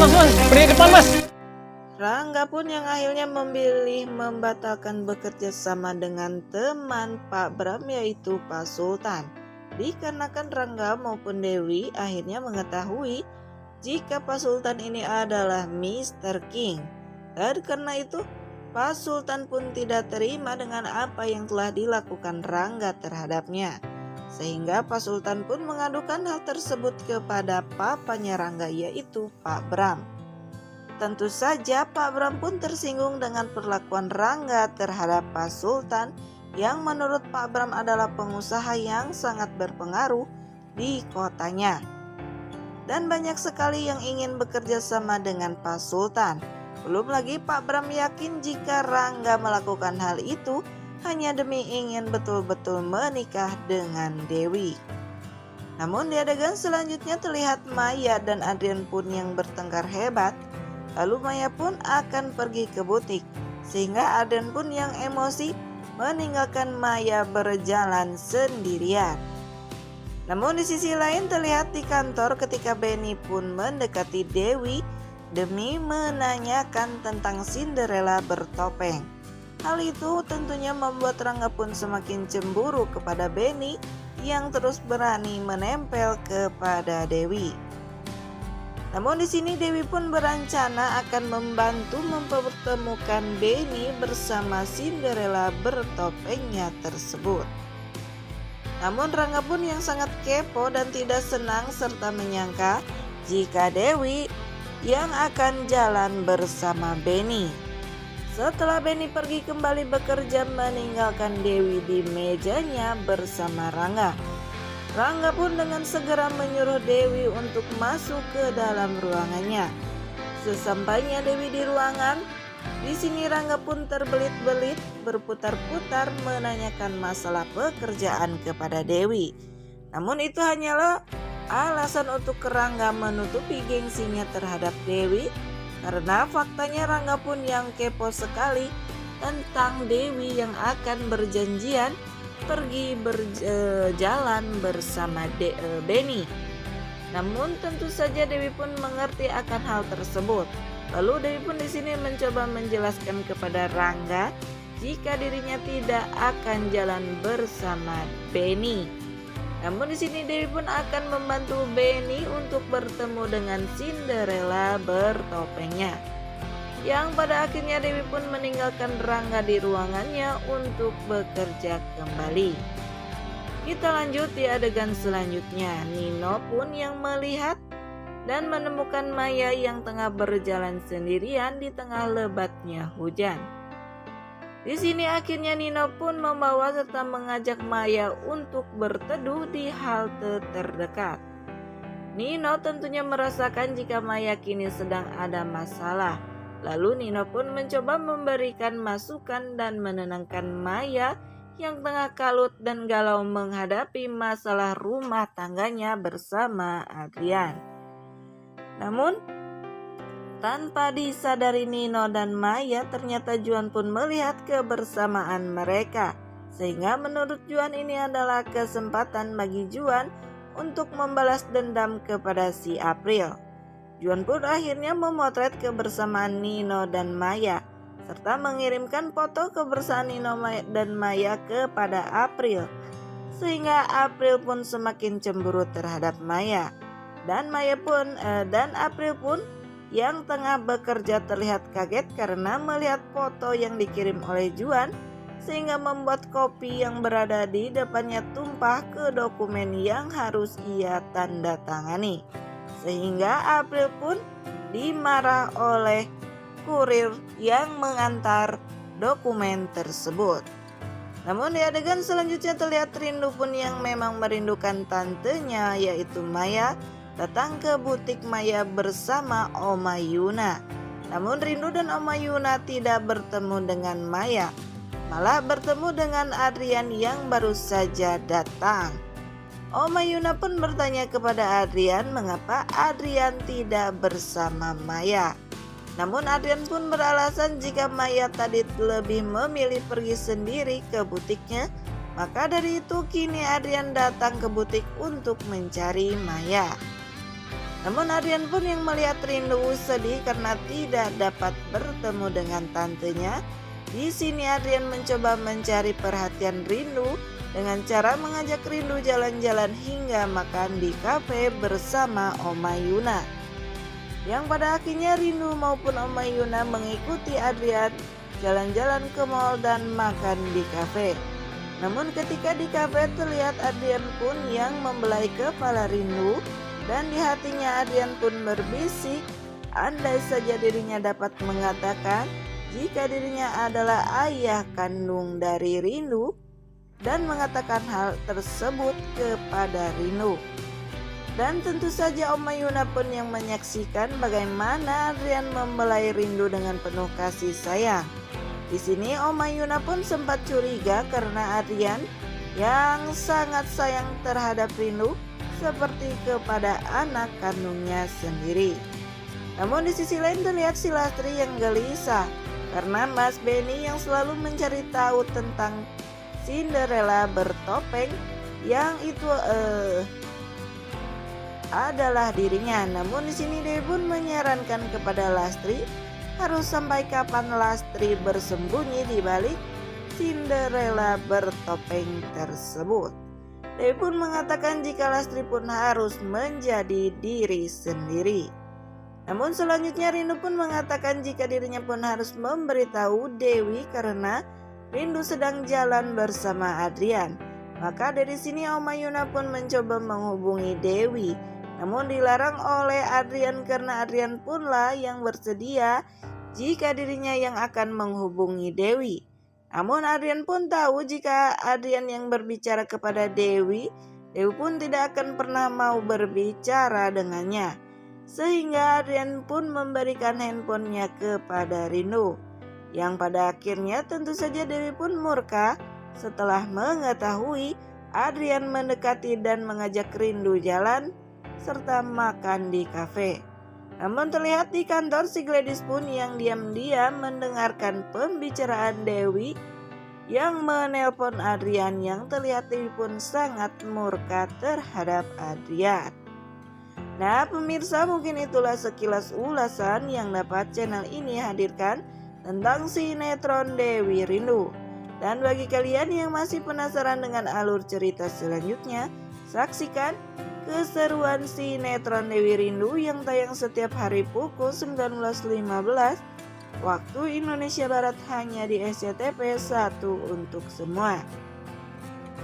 mas, beri depan mas. Rangga pun yang akhirnya memilih membatalkan bekerja sama dengan teman Pak Bram yaitu Pak Sultan. Dikarenakan Rangga maupun Dewi akhirnya mengetahui jika Pak Sultan ini adalah Mr. King. Dan karena itu Pak Sultan pun tidak terima dengan apa yang telah dilakukan Rangga terhadapnya. Sehingga Pak Sultan pun mengadukan hal tersebut kepada papanya Rangga yaitu Pak Bram. Tentu saja Pak Bram pun tersinggung dengan perlakuan Rangga terhadap Pak Sultan yang menurut Pak Bram adalah pengusaha yang sangat berpengaruh di kotanya. Dan banyak sekali yang ingin bekerja sama dengan Pak Sultan. Belum lagi Pak Bram yakin jika Rangga melakukan hal itu hanya demi ingin betul-betul menikah dengan Dewi. Namun di adegan selanjutnya terlihat Maya dan Adrian pun yang bertengkar hebat. Lalu Maya pun akan pergi ke butik, sehingga Adrian pun yang emosi meninggalkan Maya berjalan sendirian. Namun di sisi lain terlihat di kantor ketika Benny pun mendekati Dewi demi menanyakan tentang Cinderella bertopeng. Hal itu tentunya membuat Rangga pun semakin cemburu kepada Benny yang terus berani menempel kepada Dewi. Namun di sini Dewi pun berencana akan membantu mempertemukan Benny bersama Cinderella bertopengnya tersebut. Namun Rangga pun yang sangat kepo dan tidak senang serta menyangka jika Dewi yang akan jalan bersama Benny. Setelah Benny pergi kembali bekerja meninggalkan Dewi di mejanya bersama Rangga. Rangga pun dengan segera menyuruh Dewi untuk masuk ke dalam ruangannya. Sesampainya Dewi di ruangan, di sini Rangga pun terbelit-belit berputar-putar menanyakan masalah pekerjaan kepada Dewi. Namun itu hanyalah alasan untuk Rangga menutupi gengsinya terhadap Dewi, karena faktanya Rangga pun yang kepo sekali tentang Dewi yang akan berjanjian pergi berjalan bersama Benny. Namun tentu saja Dewi pun mengerti akan hal tersebut. Lalu Dewi pun di sini mencoba menjelaskan kepada Rangga jika dirinya tidak akan jalan bersama Benny. Namun di sini Dewi pun akan membantu Benny untuk bertemu dengan Cinderella bertopengnya. Yang pada akhirnya Dewi pun meninggalkan Rangga di ruangannya untuk bekerja kembali. Kita lanjut di adegan selanjutnya. Nino pun yang melihat dan menemukan Maya yang tengah berjalan sendirian di tengah lebatnya hujan. Di sini akhirnya Nino pun membawa serta mengajak Maya untuk berteduh di halte terdekat. Nino tentunya merasakan jika Maya kini sedang ada masalah. Lalu Nino pun mencoba memberikan masukan dan menenangkan Maya yang tengah kalut dan galau menghadapi masalah rumah tangganya bersama Adrian. Namun tanpa disadari Nino dan Maya ternyata Juan pun melihat kebersamaan mereka. Sehingga menurut Juan ini adalah kesempatan bagi Juan untuk membalas dendam kepada si April. Juan pun akhirnya memotret kebersamaan Nino dan Maya serta mengirimkan foto kebersamaan Nino dan Maya kepada April, sehingga April pun semakin cemburu terhadap Maya. Dan April pun yang tengah bekerja terlihat kaget karena melihat foto yang dikirim oleh Juan, sehingga membuat kopi yang berada di depannya tumpah ke dokumen yang harus ia tanda tangani. Sehingga April pun dimarah oleh kurir yang mengantar dokumen tersebut. Namun di adegan selanjutnya terlihat Rindu pun yang memang merindukan tantenya yaitu Maya datang ke butik Maya bersama Oma Yuna. Namun Rindu dan Oma Yuna tidak bertemu dengan Maya, malah bertemu dengan Adrian yang baru saja datang. Oma Yuna pun bertanya kepada Adrian mengapa Adrian tidak bersama Maya. Namun Adrian pun beralasan jika Maya tadi lebih memilih pergi sendiri ke butiknya, maka dari itu kini Adrian datang ke butik untuk mencari Maya. Namun Adrian pun yang melihat Rindu sedih karena tidak dapat bertemu dengan tantenya. Di sini Adrian mencoba mencari perhatian Rindu dengan cara mengajak Rindu jalan-jalan hingga makan di kafe bersama Oma Yuna. Yang pada akhirnya Rindu maupun Oma Yuna mengikuti Adrian jalan-jalan ke mall dan makan di kafe. Namun ketika di kafe terlihat Adrian pun yang membelai kepala Rindu, dan di hatinya Adrian pun berbisik, andai saja dirinya dapat mengatakan jika dirinya adalah ayah kandung dari Rindu dan mengatakan hal tersebut kepada Rindu. Dan tentu saja Oma Yuna pun yang menyaksikan bagaimana Adrian membelai Rindu dengan penuh kasih sayang. Di sini Oma Yuna pun sempat curiga karena Adrian yang sangat sayang terhadap Rindu seperti kepada anak kandungnya sendiri. Namun di sisi lain terlihat si Lastri yang gelisah karena Mas Benny yang selalu mencari tahu tentang Cinderella bertopeng yang itu adalah dirinya. Namun di sini Dewi pun menyarankan kepada Lastri harus sampai kapan Lastri bersembunyi di balik Cinderella bertopeng tersebut. Dewi pun mengatakan jika Lastri pun harus menjadi diri sendiri. Namun selanjutnya Rindu pun mengatakan jika dirinya pun harus memberitahu Dewi karena Rindu sedang jalan bersama Adrian. Maka dari sini Oma Yuna pun mencoba menghubungi Dewi, namun dilarang oleh Adrian karena Adrian punlah yang bersedia jika dirinya yang akan menghubungi Dewi. Namun Adrian pun tahu jika Adrian yang berbicara kepada Dewi, Dewi pun tidak akan pernah mau berbicara dengannya. Sehingga Adrian pun memberikan handphonenya kepada Rindu. Yang pada akhirnya tentu saja Dewi pun murka setelah mengetahui Adrian mendekati dan mengajak Rindu jalan serta makan di kafe. Namun terlihat di kantor si Gladys pun yang diam-diam mendengarkan pembicaraan Dewi yang menelpon Adrian, yang terlihat Dewi pun sangat murka terhadap Adrian. Nah pemirsa, mungkin itulah sekilas ulasan yang dapat channel ini hadirkan tentang sinetron Dewi Rindu. Dan bagi kalian yang masih penasaran dengan alur cerita selanjutnya, saksikan keseruan sinetron Dewi Rindu yang tayang setiap hari pukul 19.15 waktu Indonesia Barat hanya di SCTV 1 untuk semua.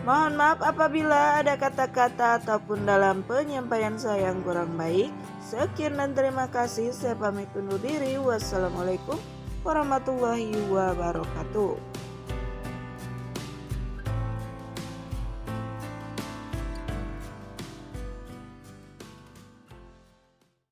Mohon maaf apabila ada kata-kata ataupun dalam penyampaian saya yang kurang baik. Sekian dan terima kasih. Saya pamit undur diri. Wassalamualaikum warahmatullahi wabarakatuh.